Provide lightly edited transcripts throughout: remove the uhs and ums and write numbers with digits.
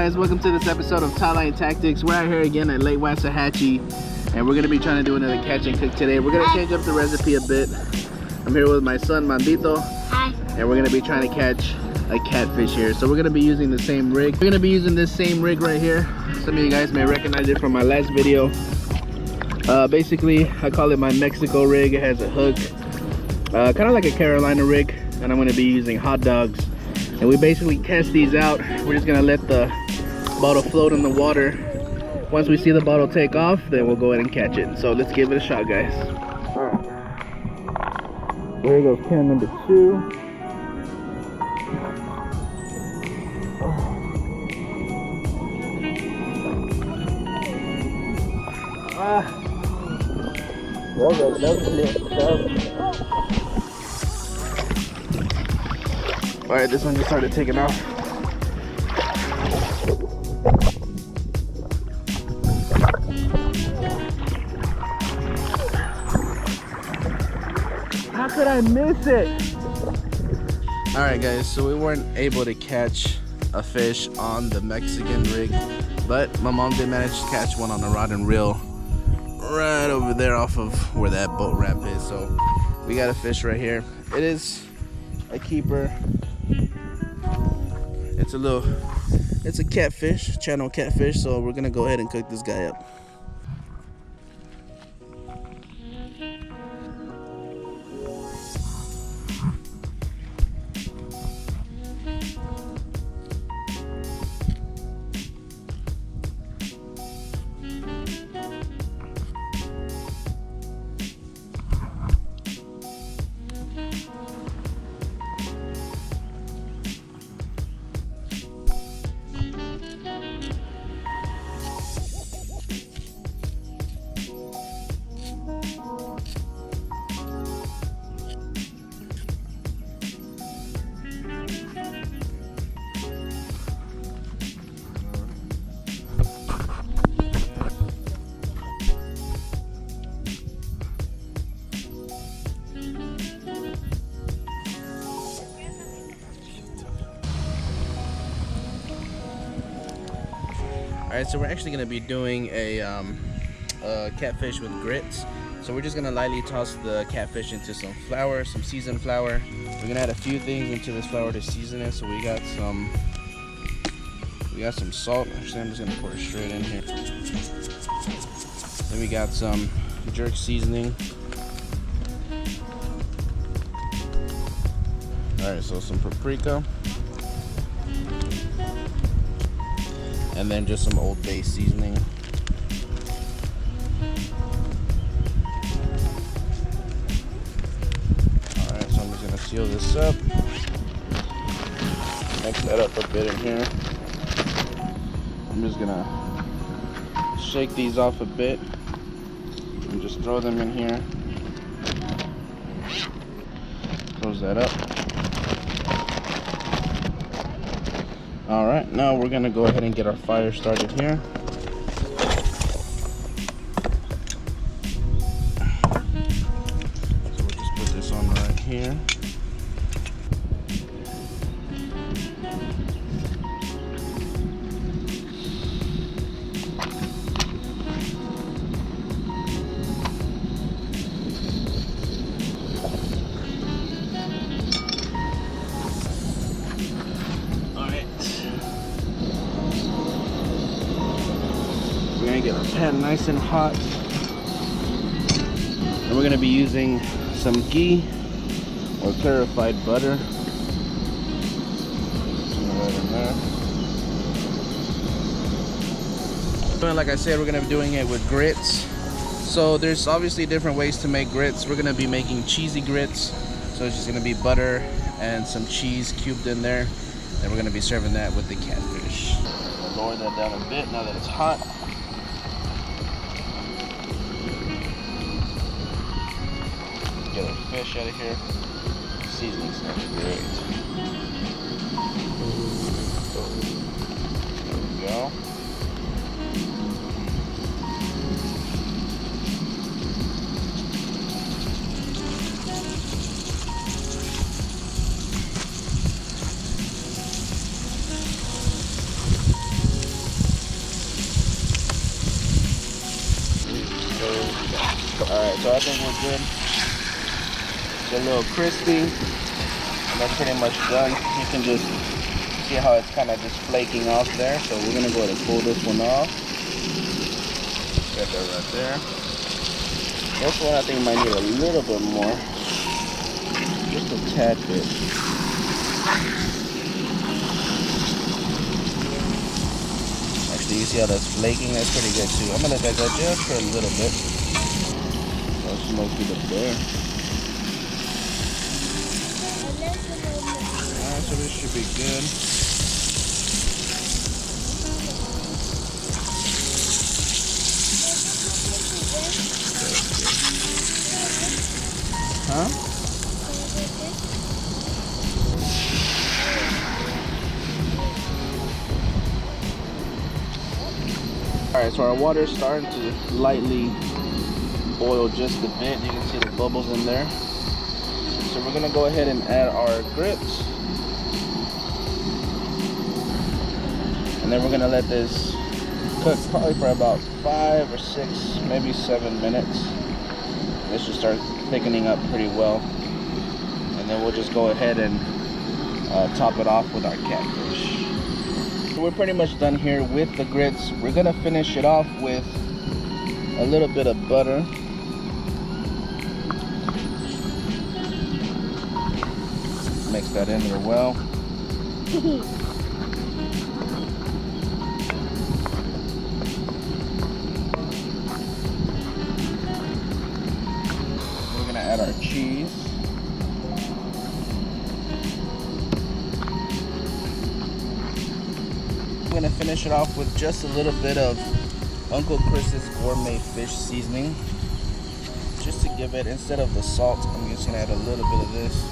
guys, welcome to this episode of Tie-Line Tactics. We're out here again at Lake Waxahachie, and we're going to be trying to do another catch and cook today. We're going to change up the recipe a bit. I'm here with my son, Mandito. Hi. And we're going to be trying to catch a catfish here. So we're going to be using the same rig. We're going to be using this same rig right here. Some of you guys may recognize it from my last video. Basically, I call it my Mexico rig. It has a hook, kind of like a Carolina rig. And I'm going to be using hot dogs. And we basically test these out. We're just gonna let the bottle float in the water. Once we see the bottle take off, then we'll go ahead and catch it. So let's give it a shot, guys. Alright. There goes can number 2. Alright, this one just started taking off. How could I miss it? Alright guys, so we weren't able to catch a fish on the Mexican rig, but my mom did manage to catch one on a rod and reel right over there off of where that boat ramp is. So we got a fish right here. It is a keeper. It's a catfish, channel catfish, so we're gonna go ahead and cook this guy up. Alright, so we're actually going to be doing a catfish with grits. So we're just going to lightly toss the catfish into some flour, some seasoned flour. We're going to add a few things into this flour to season it. So we got some salt. Actually, I'm just going to pour it straight in here. Then we got some jerk seasoning. Alright, so some paprika. And then just some Old Bay seasoning. Alright, so I'm just going to seal this up. Mix that up a bit in here. I'm just going to shake these off a bit and just throw them in here. Close that up. Alright, now we're going to go ahead and get our fire started here. So we'll just put this on right here. We're gonna get our pan nice and hot, and we're gonna be using some ghee or clarified butter. Right in there. And like I said, we're gonna be doing it with grits. So there's obviously different ways to make grits. We're gonna be making cheesy grits. So it's just gonna be butter and some cheese cubed in there, and we're gonna be serving that with the catfish. Lower that down a bit now that it's hot. Get our fish out of here. Seasoning smells great. There we go. Alright, so I think we're good. It's a little crispy. And that's pretty much done. You can just see how it's kind of just flaking off there. So we're gonna go ahead and pull this one off. Got that right there. This one I think might need a little bit more. Just a tad bit. Actually, you see how that's flaking? That's pretty good too. I'm gonna let that go just for a little bit. That's mostly the bear. Alright, so this should be good. Huh? Alright, so our water is starting to lightly boil just a bit. You can see the bubbles in there. So we're gonna go ahead and add our grits. And then we're gonna let this cook probably for about 5 or 6, maybe 7 minutes. This should start thickening up pretty well. And then we'll just go ahead and top it off with our catfish. So we're pretty much done here with the grits. We're gonna finish it off with a little bit of butter. Mix that in there well. We're gonna add our cheese. We're gonna finish it off with just a little bit of Uncle Chris's gourmet fish seasoning. Just to give it, instead of the salt, I'm just gonna add a little bit of this.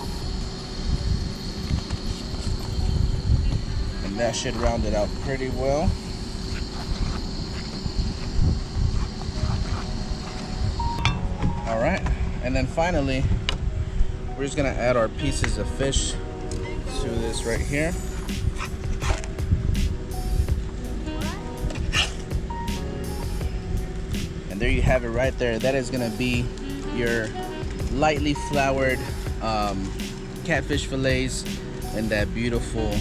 That should round it out pretty well. All right, and then finally, we're just gonna add our pieces of fish to this right here. And there you have it right there. That is gonna be your lightly floured catfish fillets and that beautiful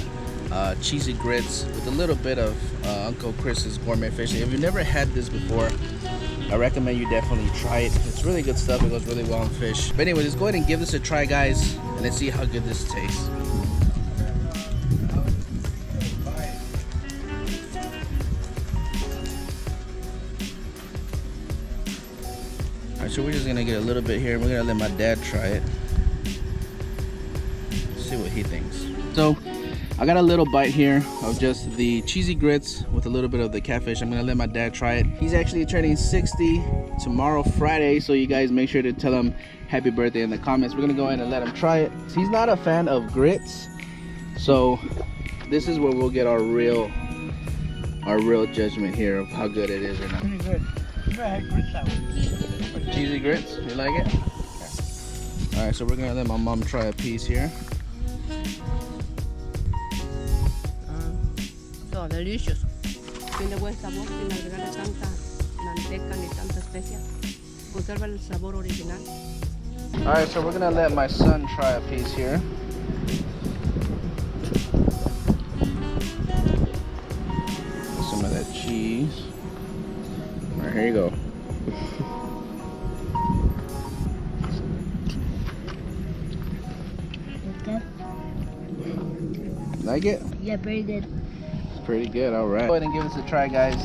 cheesy grits with a little bit of Uncle Chris's gourmet fish. If you've never had this before, I recommend you definitely try it. It's really good stuff. It goes really well on fish. But anyway, just go ahead and give this a try, guys, and let's see how good this tastes. Alright, so we're just gonna get a little bit here. We're gonna let my dad try it. See what he thinks. So I got a little bite here of just the cheesy grits with a little bit of the catfish. I'm gonna let my dad try it. He's actually turning 60 tomorrow, Friday, so you guys make sure to tell him happy birthday in the comments. We're gonna go ahead and let him try it. He's not a fan of grits, so this is where we'll get our real judgment here of how good it is or not. Pretty good. Never had grits that way. Cheesy grits, you like it? Yeah. All right, so we're gonna let my mom try a piece here. Delicious. Tiene buen sabor sin agregarle tanta manteca ni tanta especia. Conserva el sabor original. Alright, so we're gonna let my son try a piece here. Some of that cheese. Alright, here you go. Okay. Like it? Yeah, very good. Pretty good. All right, go ahead and give this a try, guys.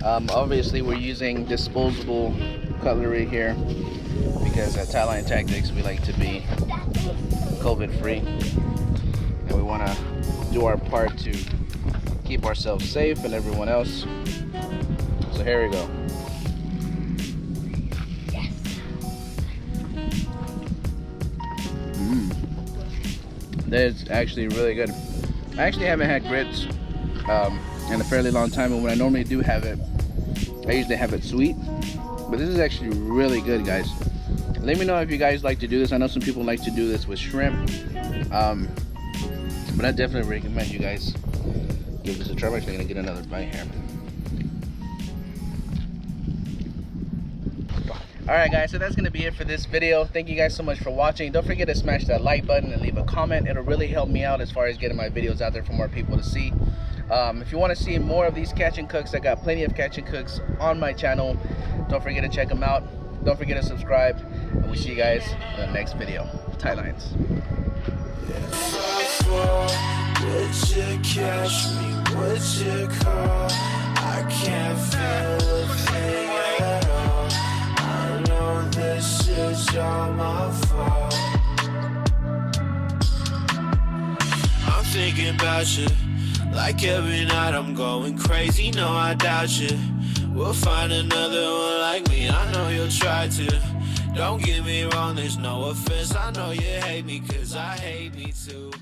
Obviously we're using disposable cutlery here because at Thailand Tactics we like to be COVID free and we want to do our part to keep ourselves safe and everyone else. So here we go. That is actually really good. I actually haven't had grits in a fairly long time, and when I normally do have it, I usually have it sweet, but this is actually really good, guys. Let me know if you guys like to do this. I know some people like to do this with shrimp, but I definitely recommend you guys give this a try. I'm actually gonna get another bite here. Alright guys, so that's going to be it for this video. Thank you guys so much for watching. Don't forget to smash that like button and leave a comment. It'll really help me out as far as getting my videos out there for more people to see. If you want to see more of these catch and cooks, I got plenty of catch and cooks on my channel. Don't forget to check them out. Don't forget to subscribe. And we'll see you guys in the next video. Tight lines. Would you catch me? Would you call? I can't feel a thing at all. I know this is all my fault. I'm thinking about you. Like every night I'm going crazy. No, I doubt you. We'll find another one like me. I know you'll try to. Don't get me wrong, there's no offense. I know you hate me, cause I hate me too.